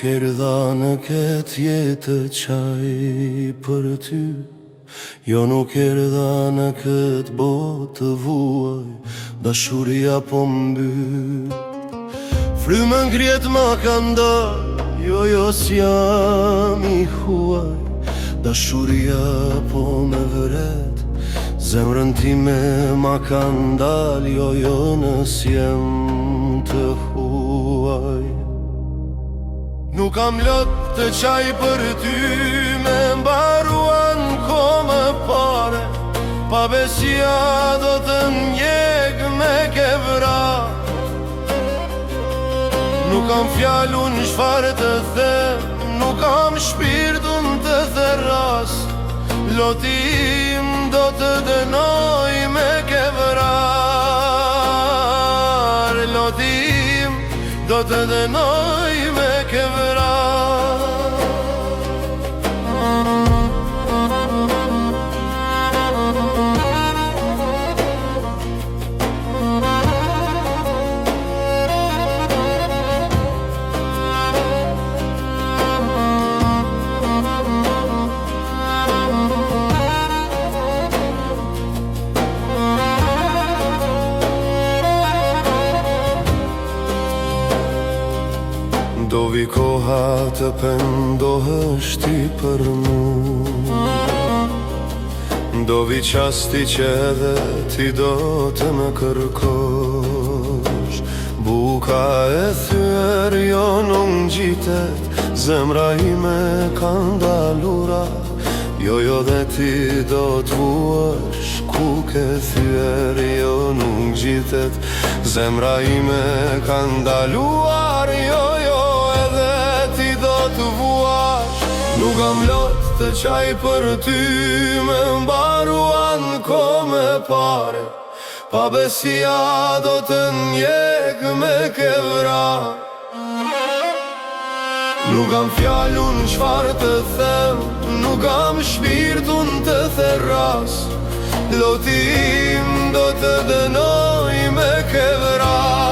erdha në këtë jetë qaj për ty, jo nuk erdha në këtë botë të vuaj, dashuria po mbyt. Frymën krjet ma ka ndal, jo s'jam i huaj, dashuria po me vëret, zemrën time ma ka ndal, jo nës jem të huaj. Nuk kam lot të qaj për ty, me mbaruan ko më pare, pa besia do të njek me kevra. Nuk kam fjallun shfar të them, nuk kam shpirtun të therras, lotim do të dënoj me kevrar, lotim do të dënoj me kevrar. Do vi koha të pendohësh ti për mu, do vi qasti që edhe ti do të më kërkosh. Buka e thyer jo nuk ngjitet, zemra ime ka ndalura, jo dhe ti do t'vuash. Ku ke thyer jo nuk ngjitet, zemra ime ka ndaluar, jo të vuash. Nuk kam lot të qaj për ty, me mbaruan ko me pare, pa besia do të njek me kevra. Nuk kam fjallun qfar të them, nuk kam shpirtun të therras, lotim do të dënoj me kevra.